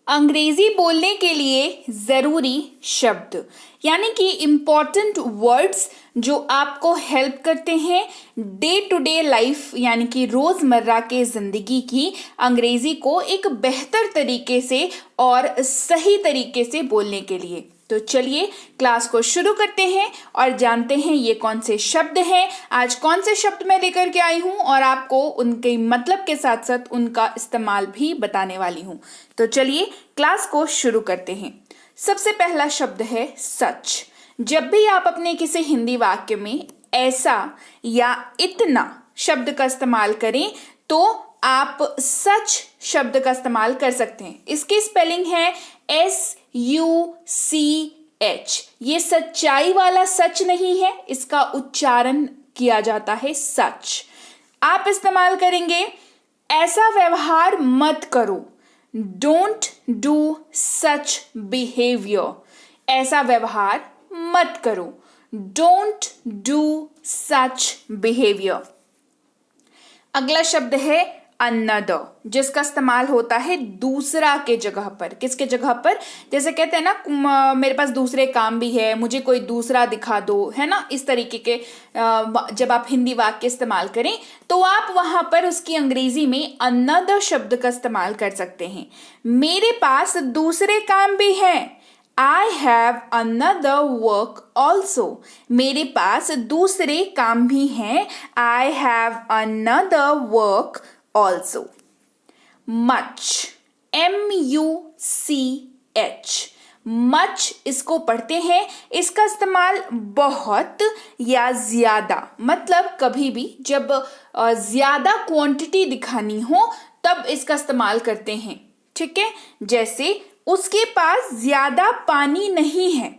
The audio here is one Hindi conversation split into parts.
अंग्रेजी बोलने के लिए ज़रूरी शब्द यानी कि इम्पॉर्टेंट वर्ड्स जो आपको हेल्प करते हैं डे टू डे लाइफ यानी कि रोज़मर्रा के ज़िंदगी की अंग्रेज़ी को एक बेहतर तरीके से और सही तरीके से बोलने के लिए। तो चलिए क्लास को शुरू करते हैं और जानते हैं ये कौन से शब्द हैं, आज कौन से शब्द मैं लेकर के आई हूँ और आपको उनके मतलब के साथ साथ उनका इस्तेमाल भी बताने वाली हूँ। तो चलिए क्लास को शुरू करते हैं। सबसे पहला शब्द है सच। जब भी आप अपने किसी हिंदी वाक्य में ऐसा या इतना शब्द का इस्तेमाल करें तो आप सच शब्द का इस्तेमाल कर सकते हैं। इसकी स्पेलिंग है SUCH। ये सच्चाई वाला सच नहीं है, इसका उच्चारण किया जाता है सच। आप इस्तेमाल करेंगे ऐसा व्यवहार मत करो, डोंट डू सच बिहेवियर। ऐसा व्यवहार मत करो, डोंट डू सच बिहेवियर। अगला शब्द है अनदर, जिसका इस्तेमाल होता है दूसरा के जगह पर। किसके जगह पर? जैसे कहते हैं ना, मेरे पास दूसरे काम भी है, मुझे कोई दूसरा दिखा दो, है ना। इस तरीके के जब आप हिंदी वाक्य इस्तेमाल करें तो आप वहां पर उसकी अंग्रेजी में अनदर शब्द का इस्तेमाल कर सकते हैं। मेरे पास दूसरे काम भी हैं, I have another work also। मेरे पास दूसरे काम भी हैं, I have another work also। much, MUCH, much इसको पढ़ते हैं। इसका इस्तेमाल बहुत या ज्यादा, मतलब कभी भी जब ज्यादा क्वांटिटी दिखानी हो तब इसका इस्तेमाल करते हैं। ठीक है, जैसे उसके पास ज्यादा पानी नहीं है,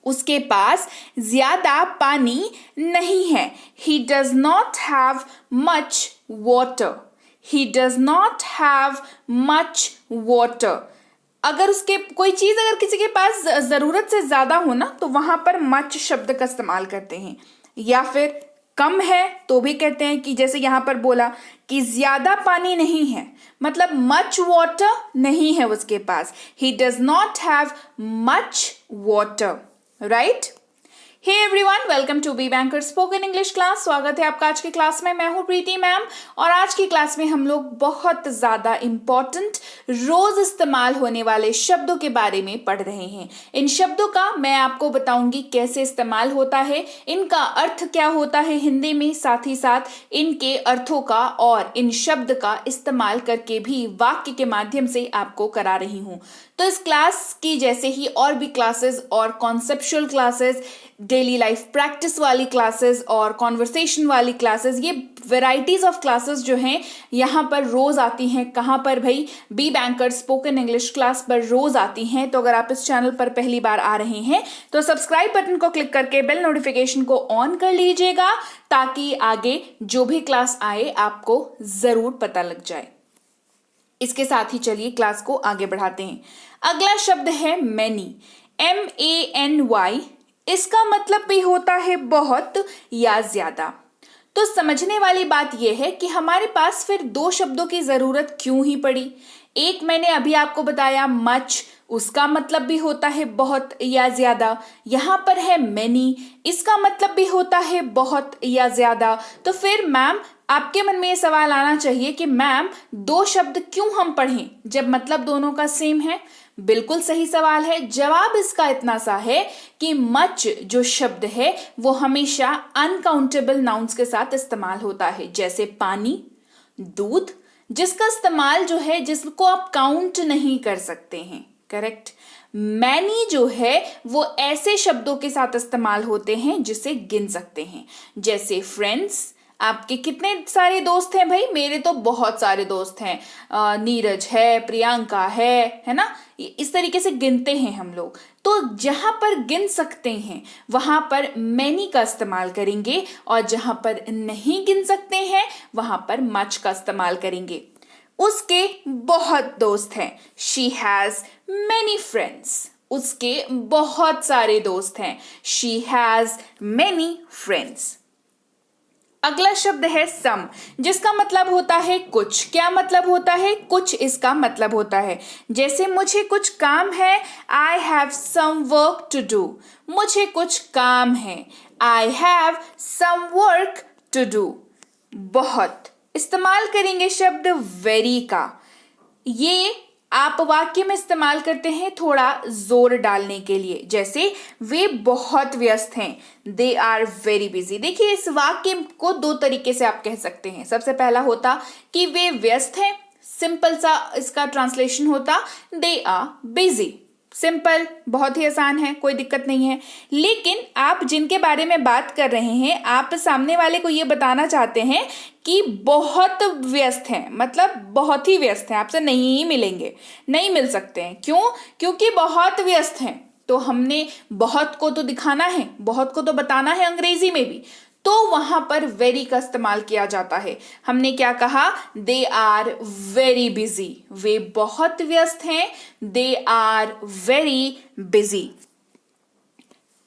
उसके पास ज्यादा पानी नहीं है। He does not have much water। He does not have much water। अगर उसके कोई चीज अगर किसी के पास जरूरत से ज्यादा हो ना तो वहां पर मच शब्द का इस्तेमाल करते हैं। या फिर कम है तो भी कहते हैं कि जैसे यहां पर बोला कि ज्यादा पानी नहीं है, मतलब मच वाटर नहीं है उसके पास। He does not have much water, right? Hey everyone, welcome to B banker spoken English class. स्वागत है आपका आज की क्लास में। मैं हूं प्रीति मैम और आज की क्लास में हम लोग बहुत ज़्यादा इम्पॉर्टेंट रोज इस्तेमाल होने वाले शब्दों के बारे में पढ़ रहे हैं। इन शब्दों का मैं आपको बताऊंगी कैसे इस्तेमाल होता है, इनका अर्थ क्या होता है हिंदी में, साथ ही साथ इनके अर्थों का और इन शब्द का इस्तेमाल करके भी वाक्य के माध्यम से आपको करा रही हूँ। तो इस क्लास की जैसे ही और भी क्लासेस और conceptual classes, daily life practice वाली क्लासेस और कॉन्वर्सेशन वाली क्लासेस, ये वेराइटीज ऑफ क्लासेस जो हैं यहाँ पर रोज आती हैं। कहाँ पर भाई? B banker spoken English class पर रोज आती हैं। तो अगर आप इस चैनल पर पहली बार आ रहे हैं तो सब्सक्राइब बटन को क्लिक करके बेल नोटिफिकेशन को ऑन कर लीजिएगा ताकि आगे जो भी क्लास आए आपको जरूर पता लग जाए। इसके साथ ही चलिए क्लास को आगे बढ़ाते हैं। अगला शब्द है मैनी, MANY। इसका मतलब भी होता है बहुत या ज्यादा। तो समझने वाली बात यह है कि हमारे पास फिर दो शब्दों की जरूरत क्यों ही पड़ी। एक मैंने अभी आपको बताया मच, उसका मतलब भी होता है बहुत या ज्यादा। यहाँ पर है मैनी, इसका मतलब भी होता है बहुत या ज्यादा। तो फिर मैम आपके मन में ये सवाल आना चाहिए कि मैम दो शब्द क्यों हम पढ़ें जब मतलब दोनों का सेम है। बिल्कुल सही सवाल है। जवाब इसका इतना सा है कि मच जो शब्द है वो हमेशा अनकाउंटेबल नाउन्स के साथ इस्तेमाल होता है, जैसे पानी, दूध, जिसका इस्तेमाल जो है जिसको आप काउंट नहीं कर सकते हैं। करेक्ट। मैनी जो है वो ऐसे शब्दों के साथ इस्तेमाल होते हैं जिसे गिन सकते हैं, जैसे फ्रेंड्स। आपके कितने सारे दोस्त हैं भाई? मेरे तो बहुत सारे दोस्त हैं, नीरज है, प्रियंका है ना। इस तरीके से गिनते हैं हम लोग। तो जहां पर गिन सकते हैं वहां पर मैनी का इस्तेमाल करेंगे और जहां पर नहीं गिन सकते हैं वहां पर मच का इस्तेमाल करेंगे। उसके बहुत दोस्त हैं, शी हैज मैनी फ्रेंड्स। उसके बहुत सारे दोस्त हैं, शी हैज मैनी फ्रेंड्स। अगला शब्द है सम, जिसका मतलब होता है कुछ। क्या मतलब होता है? कुछ इसका मतलब होता है। जैसे मुझे कुछ काम है, I have some work to do. मुझे कुछ काम है, I have some work to do. बहुत इस्तेमाल करेंगे शब्द वेरी का। ये आप वाक्य में इस्तेमाल करते हैं थोड़ा जोर डालने के लिए। जैसे वे बहुत व्यस्त हैं, दे आर वेरी बिजी। देखिए इस वाक्य को दो तरीके से आप कह सकते हैं। सबसे पहला होता कि वे व्यस्त हैं, सिंपल सा इसका ट्रांसलेशन होता दे आर बिजी। सिंपल, बहुत ही आसान है, कोई दिक्कत नहीं है। लेकिन आप जिनके बारे में बात कर रहे हैं, आप सामने वाले को ये बताना चाहते हैं कि बहुत व्यस्त हैं, मतलब बहुत ही व्यस्त हैं, आपसे नहीं मिलेंगे, नहीं मिल सकते हैं। क्यों? क्योंकि बहुत व्यस्त हैं। तो हमने बहुत को तो दिखाना है, बहुत को तो बताना है अंग्रेजी में भी, तो वहां पर वेरी का इस्तेमाल किया जाता है। हमने क्या कहा? They are very busy. वे बहुत व्यस्त हैं, दे आर वेरी बिजी।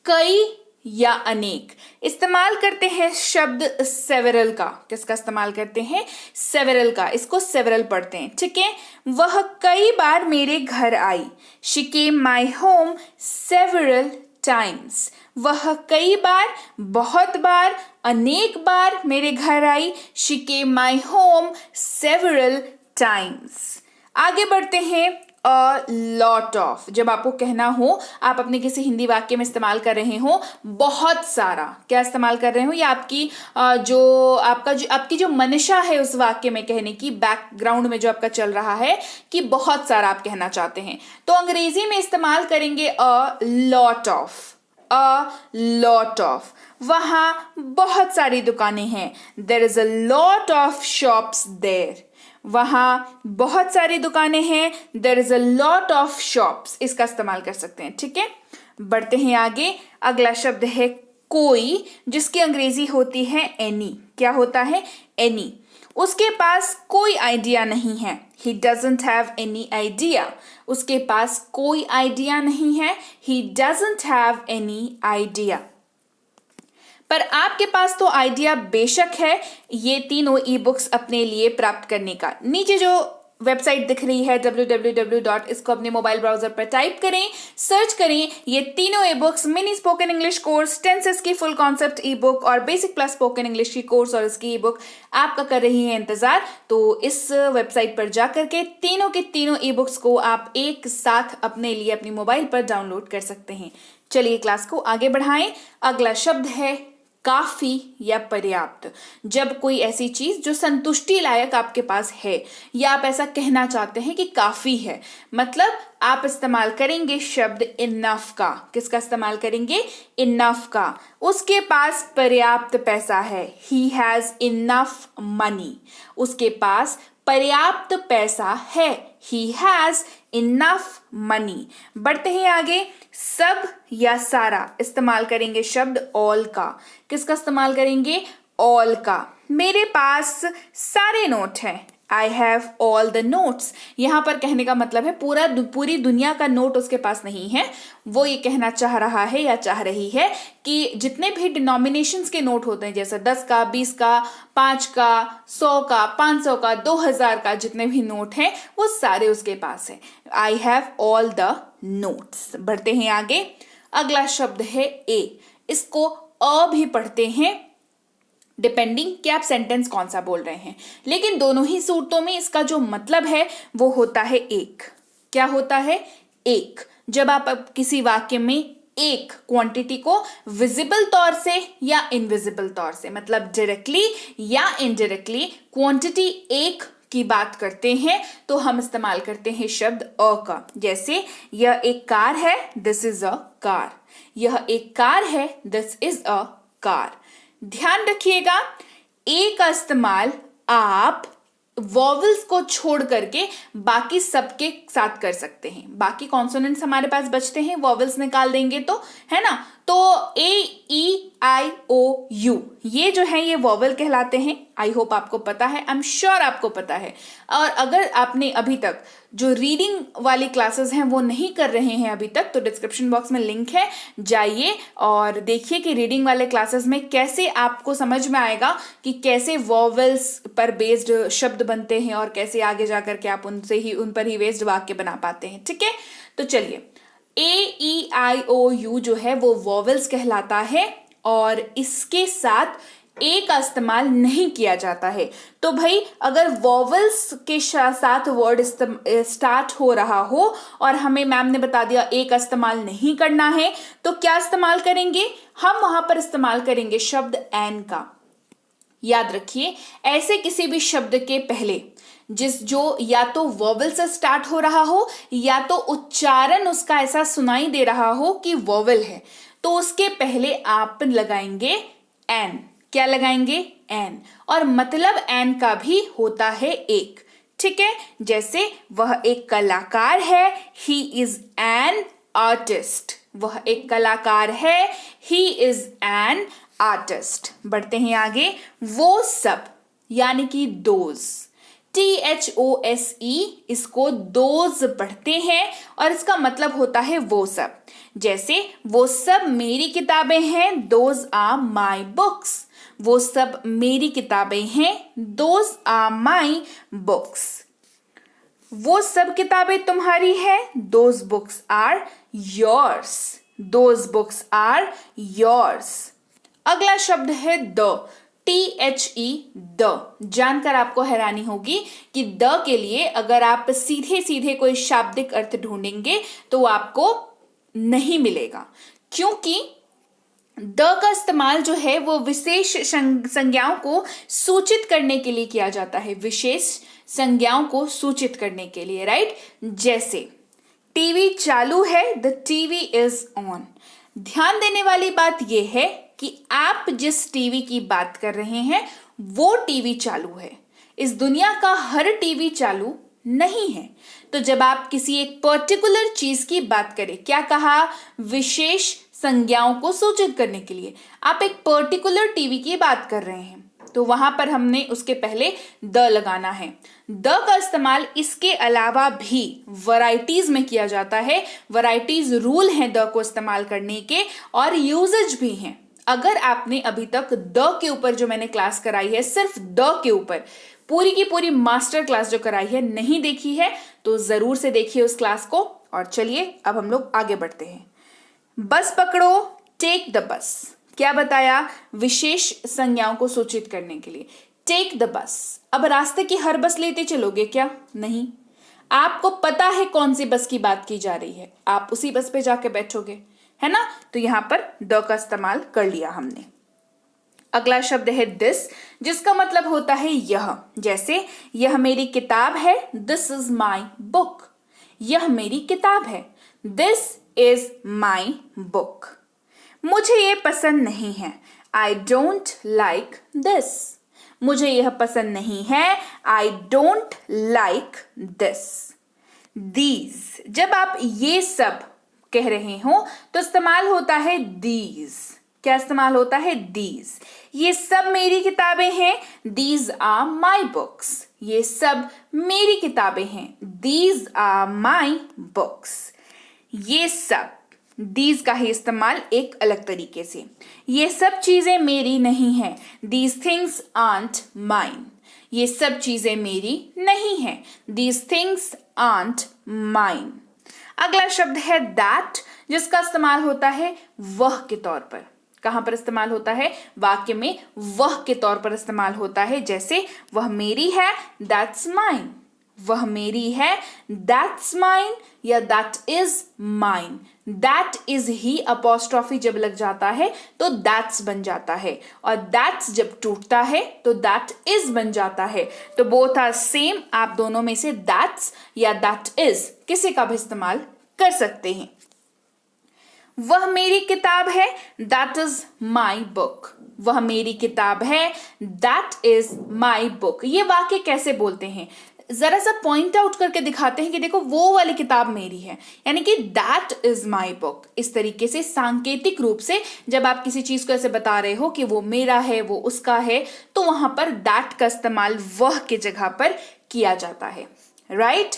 कई या अनेक, इस्तेमाल करते हैं शब्द सेवरल का। किसका इस्तेमाल करते हैं? सेवरल का। इसको सेवरल पढ़ते हैं, ठीक है। वह कई बार मेरे घर आई, she came my home several times. वह कई बार, बहुत बार, अनेक बार मेरे घर आई, she came my home several times. आगे बढ़ते हैं अ लॉट ऑफ। जब आपको कहना हो, आप अपने किसी हिंदी वाक्य में इस्तेमाल कर रहे हो बहुत सारा, क्या इस्तेमाल कर रहे हो, या आपकी आपकी जो मंशा है उस वाक्य में कहने की, बैकग्राउंड में जो आपका चल रहा है कि बहुत सारा आप कहना चाहते हैं, तो अंग्रेजी में इस्तेमाल करेंगे a lot of. A lot of. वहां बहुत सारी दुकानें हैं, there is a lot of shops there. वहां बहुत सारी दुकानें हैं, there is a lot of shops. इसका इस्तेमाल कर सकते हैं, ठीक है। बढ़ते हैं आगे। अगला शब्द है कोई, जिसकी अंग्रेजी होती है एनी। क्या होता है? एनी। उसके पास कोई आइडिया नहीं है, he doesn't have any idea। उसके पास कोई आइडिया नहीं है, he doesn't have any idea। पर आपके पास तो आइडिया बेशक है ये तीनों ई बुक्स अपने लिए प्राप्त करने का। नीचे जो वेबसाइट दिख रही है www. इसको अपने मोबाइल ब्राउजर पर टाइप करें, सर्च करें ये तीनों e books, mini spoken English course, tenses की फुल कॉन्सेप्ट ई बुक और बेसिक प्लस स्पोकन इंग्लिश की कोर्स और इसकी ई बुक आपका कर रही है इंतजार। तो इस वेबसाइट पर जाकर के तीनों के तीनों ई बुक्स को आप एक साथ अपने लिए अपनी मोबाइल पर डाउनलोड कर सकते हैं। चलिए क्लास को आगे बढ़ाएं। अगला शब्द है काफी या पर्याप्त। जब कोई ऐसी चीज जो संतुष्टि लायक आपके पास है, या आप ऐसा कहना चाहते हैं कि काफी है, मतलब आप इस्तेमाल करेंगे शब्द इनफ का। किसका इस्तेमाल करेंगे? इनफ का। उसके पास पर्याप्त पैसा है, ही हैज इनफ मनी। उसके पास पर्याप्त पैसा है, he has enough money। बढ़ते हैं आगे। सब या सारा, इस्तेमाल करेंगे शब्द all का। किसका इस्तेमाल करेंगे? all का। मेरे पास सारे नोट हैं, I have all the notes। यहां पर कहने का मतलब है पूरी दुनिया का नोट उसके पास नहीं है। वो ये कहना चाह रहा है या चाह रही है कि जितने भी डिनोमिनेशंस के नोट होते हैं, जैसे 10 का, 20 का, 5 का, 100 का, 500 का, 2000 का, जितने भी नोट हैं वो सारे उसके पास है। I have all the notes। बढ़ते हैं आगे। अगला शब्द है ए। इसको अ भी पढ़ते हैं डिपेंडिंग कि आप सेंटेंस कौन सा बोल रहे हैं, लेकिन दोनों ही सूरतों में इसका जो मतलब है वो होता है एक। क्या होता है? एक। जब आप किसी वाक्य में एक क्वांटिटी को विजिबल तौर से या इनविजिबल तौर से, मतलब डायरेक्टली या इनडायरेक्टली क्वांटिटी एक की बात करते हैं, तो हम इस्तेमाल करते हैं शब्द अ का। जैसे यह एक कार है, दिस इज अ कार। यह एक कार है, दिस इज अ कार। ध्यान रखिएगा, ए का इस्तेमाल आप वॉवल्स को छोड़ करके बाकी सबके साथ कर सकते हैं। बाकी कॉन्सोनेंट्स हमारे पास बचते हैं, वॉवल्स निकाल देंगे तो, है ना। तो ए, ई, U ये जो है ये वॉवल कहलाते हैं। आई होप आपको पता है, आई एम श्योर आपको पता है। और अगर आपने अभी तक जो रीडिंग वाली क्लासेस हैं वो नहीं कर रहे हैं अभी तक, तो डिस्क्रिप्शन बॉक्स में लिंक है, जाइए और देखिए कि रीडिंग वाले क्लासेस में कैसे आपको समझ में आएगा कि कैसे वॉवल्स पर बेस्ड शब्द बनते हैं और कैसे आगे जाकर के आप उन पर ही बेस्ड वाक्य बना पाते हैं। ठीक है, तो चलिए, AEIOU जो है वो वॉवल्स कहलाता है और इसके साथ ए का इस्तेमाल नहीं किया जाता है। तो भाई अगर वॉवल्स के साथ वर्ड स्टार्ट हो रहा हो और हमें मैम ने बता दिया ए का इस्तेमाल नहीं करना है, तो क्या इस्तेमाल करेंगे हम? वहां पर इस्तेमाल करेंगे शब्द एन का। याद रखिए, ऐसे किसी भी शब्द के पहले जो या तो वॉवल से स्टार्ट हो रहा हो या तो उच्चारण उसका ऐसा सुनाई दे रहा हो कि वॉवल है, तो उसके पहले आप लगाएंगे एन। क्या लगाएंगे? एन। और मतलब एन का भी होता है एक। ठीक है, जैसे वह एक कलाकार है, ही इज एन आर्टिस्ट। वह एक कलाकार है, ही इज एन आर्टिस्ट। बढ़ते हैं आगे। वो सब यानी कि दोज, THOSE, इसको दोज पढ़ते हैं और इसका मतलब होता है वो सब। जैसे वो सब मेरी किताबें हैं, दोज आर माई बुक्स। वो सब मेरी किताबें हैं, दोज आर माई बुक्स। वो सब किताबें तुम्हारी हैं, those books are yours. Those books are yours. अगला शब्द है द, THE, द। जानकर आपको हैरानी होगी कि द के लिए अगर आप सीधे सीधे कोई शाब्दिक अर्थ ढूंढेंगे तो आपको नहीं मिलेगा, क्योंकि द का इस्तेमाल जो है वो विशेष संज्ञाओं को सूचित करने के लिए किया जाता है। विशेष संज्ञाओं को सूचित करने के लिए, राइट? जैसे टीवी चालू है, द टीवी इज ऑन। ध्यान देने वाली बात यह है कि आप जिस टीवी की बात कर रहे हैं वो टीवी चालू है। इस दुनिया का हर टीवी चालू नहीं है। तो जब आप किसी एक पर्टिकुलर चीज की बात करें, क्या कहा? विशेष संज्ञाओं को सूचित करने के लिए आप एक पर्टिकुलर टीवी की बात कर रहे हैं, तो वहां पर हमने उसके पहले द लगाना है। द का इस्तेमाल इसके अलावा भी वैरायटीज में किया जाता है। वैरायटीज रूल हैं द को इस्तेमाल करने के और यूजेज भी हैं। अगर आपने अभी तक द के ऊपर जो मैंने क्लास कराई है, सिर्फ द के ऊपर पूरी की पूरी मास्टर क्लास जो कराई है नहीं देखी है, तो जरूर से देखिए उस क्लास को। और चलिए अब हम लोग आगे बढ़ते हैं। बस पकड़ो, टेक द बस। क्या बताया? विशेष संज्ञाओं को सूचित करने के लिए टेक द बस। अब रास्ते की हर बस लेते चलोगे क्या? नहीं। आपको पता है कौन सी बस की बात की जा रही है, आप उसी बस पे जाके बैठोगे, है ना? तो यहां पर द का इस्तेमाल कर लिया हमने। अगला शब्द है दिस, जिसका मतलब होता है यह। जैसे यह मेरी किताब है, दिस इज माई बुक। यह मेरी किताब है, दिस इज माई बुक। मुझे ये पसंद नहीं है, आई डोंट लाइक दिस। मुझे यह पसंद नहीं है, I don't like this. These, जब आप ये सब कह रहे हो तो इस्तेमाल होता है दीज। क्या इस्तेमाल होता है? दीज। ये सब मेरी किताबें हैं, दीज आर माई बुक्स। ये सब मेरी किताबें हैं, दीज आर माई बुक्स। ये सब, दीज का ही इस्तेमाल एक अलग तरीके से। ये सब चीजें मेरी नहीं हैं, दीज थिंग्स आंट माइन। ये सब चीजें मेरी नहीं हैं, दीज थिंग्स आंट माइन। अगला शब्द है दैट, जिसका इस्तेमाल होता है वह के तौर पर। कहां पर इस्तेमाल होता है? वाक्य में वह के तौर पर इस्तेमाल होता है। जैसे वह मेरी है, दैट्स माइन। वह मेरी है, दैट्स माइन, या that is mine. That is he apostrophe जब लग जाता है तो दैट्स बन जाता है, और दैट्स जब टूटता है तो दैट इज बन जाता है। तो बोथ आर सेम। आप दोनों में से दैट्स या दैट इज किसी का भी इस्तेमाल कर सकते हैं। वह मेरी किताब है, दैट इज माई बुक। वह मेरी किताब है, दैट इज माई बुक। ये वाक्य कैसे बोलते हैं? जरा सा पॉइंट आउट करके दिखाते हैं कि देखो वो वाली किताब मेरी है, यानी कि दैट इज माई बुक। इस तरीके से सांकेतिक रूप से जब आप किसी चीज को ऐसे बता रहे हो कि वो मेरा है, वो उसका है, तो वहां पर दैट का इस्तेमाल वह की जगह पर किया जाता है, राइट।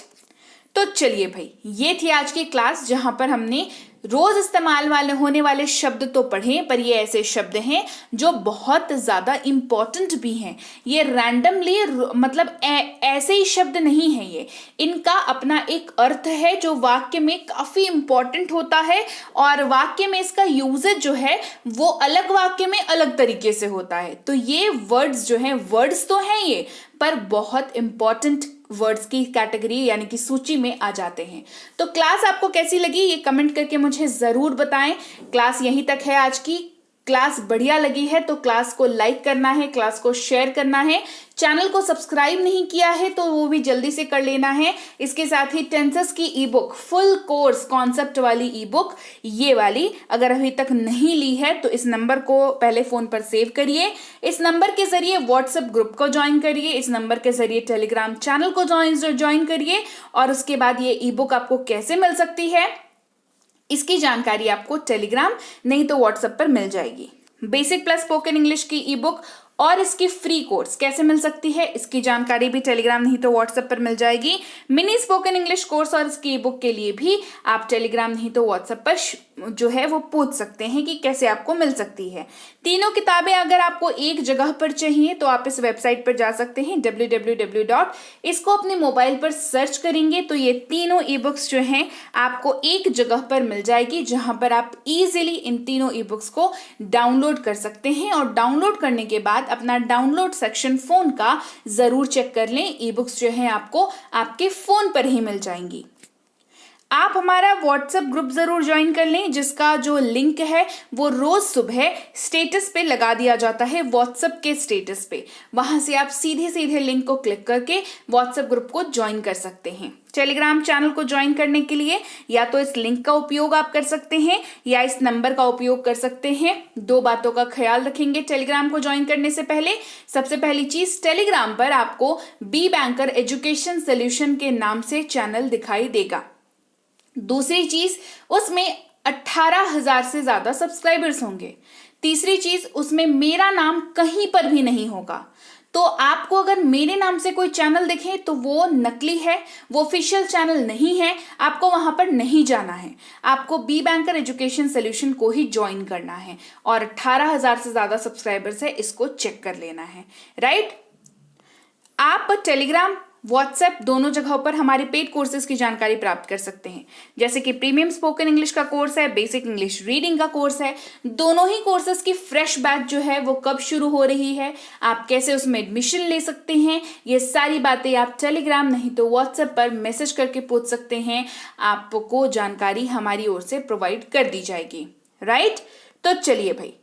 तो चलिए भाई, ये थी आज की क्लास जहां पर हमने रोज इस्तेमाल वाले होने वाले शब्द तो पढ़े, पर ये ऐसे शब्द हैं जो बहुत ज्यादा इंपॉर्टेंट भी हैं। ये रैंडमली मतलब ऐसे ही शब्द नहीं है, ये इनका अपना एक अर्थ है जो वाक्य में काफी इंपॉर्टेंट होता है, और वाक्य में इसका यूजेज जो है वो अलग वाक्य में अलग तरीके से होता है। तो ये वर्ड्स जो हैं, वर्ड्स तो हैं ये, पर बहुत इंपॉर्टेंट वर्ड्स की कैटेगरी यानी कि सूची में आ जाते हैं। तो क्लास आपको कैसी लगी ये कमेंट करके मुझे जरूर बताएं। क्लास यहीं तक है आज की। क्लास बढ़िया लगी है तो क्लास को लाइक करना है, क्लास को शेयर करना है। चैनल को सब्सक्राइब नहीं किया है तो वो भी जल्दी से कर लेना है। इसके साथ ही टेंसेस की ई बुक, फुल कोर्स कॉन्सेप्ट वाली ई बुक, ये वाली अगर अभी तक नहीं ली है तो इस नंबर को पहले फोन पर सेव करिए। इस नंबर के जरिए व्हाट्सएप ग्रुप को ज्वाइन करिए, इस नंबर के जरिए टेलीग्राम चैनल को ज्वाइन करिए, और उसके बाद ये ई बुक आपको कैसे मिल सकती है इसकी जानकारी आपको टेलीग्राम नहीं तो व्हाट्सएप पर मिल जाएगी। बेसिक प्लस स्पोकन इंग्लिश की ई बुक और इसकी फ्री कोर्स कैसे मिल सकती है इसकी जानकारी भी टेलीग्राम नहीं तो व्हाट्सएप पर मिल जाएगी। मिनी स्पोकन इंग्लिश कोर्स और इसकी ई बुक के लिए भी आप टेलीग्राम नहीं तो व्हाट्सएप पर जो है वो पूछ सकते हैं कि कैसे आपको मिल सकती है। तीनों किताबें अगर आपको एक जगह पर चाहिए तो आप इस वेबसाइट पर जा सकते हैं www. इसको अपने मोबाइल पर सर्च करेंगे तो ये तीनों ई बुक्स जो हैं आपको एक जगह पर मिल जाएगी, जहां पर आप इजीली इन तीनों ई बुक्स को डाउनलोड कर सकते हैं। और डाउनलोड करने के बाद अपना डाउनलोड सेक्शन फोन का जरूर चेक कर लें। ई बुक्स जो है आपको आपके फोन पर ही मिल जाएंगी। आप हमारा व्हाट्सएप ग्रुप जरूर ज्वाइन कर लें, जिसका जो लिंक है वो रोज सुबह स्टेटस पे लगा दिया जाता है, व्हाट्सएप के स्टेटस पे। वहां से आप सीधे सीधे लिंक को क्लिक करके व्हाट्सएप ग्रुप को ज्वाइन कर सकते हैं। टेलीग्राम चैनल को ज्वाइन करने के लिए या तो इस लिंक का उपयोग आप कर सकते हैं या इस नंबर का उपयोग कर सकते हैं। दो बातों का ख्याल रखेंगे टेलीग्राम को ज्वाइन करने से पहले। सबसे पहली चीज, टेलीग्राम पर आपको बी बैंकर एजुकेशन सोल्यूशन के नाम से चैनल दिखाई देगा। दूसरी चीज, उसमें 18,000 से ज्यादा सब्सक्राइबर्स होंगे। तीसरी चीज, उसमें मेरा नाम कहीं पर भी नहीं होगा। तो आपको अगर मेरे नाम से कोई चैनल दिखे तो वो नकली है, वो ऑफिशियल चैनल नहीं है, आपको वहां पर नहीं जाना है। आपको बी बैंकर एजुकेशन सोल्यूशन को ही ज्वाइन करना है और 18,000 से ज्यादा सब्सक्राइबर्स है, इसको चेक कर लेना है, राइट। आप टेलीग्राम व्हाट्सएप दोनों जगहों पर हमारे पेड कोर्सेज की जानकारी प्राप्त कर सकते हैं, जैसे कि प्रीमियम स्पोकन इंग्लिश का कोर्स है, बेसिक इंग्लिश रीडिंग का कोर्स है। दोनों ही कोर्सेज की फ्रेश बैच जो है वो कब शुरू हो रही है, आप कैसे उसमें एडमिशन ले सकते हैं, ये सारी बातें आप टेलीग्राम नहीं तो व्हाट्सएप पर मैसेज करके पूछ सकते हैं। आपको जानकारी हमारी ओर से प्रोवाइड कर दी जाएगी, राइट। तो चलिए भाई,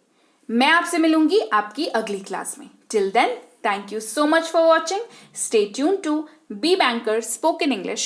मैं आपसे मिलूंगी आपकी अगली क्लास में। Till then, thank you so much for watching. Stay tuned to B Banker Spoken English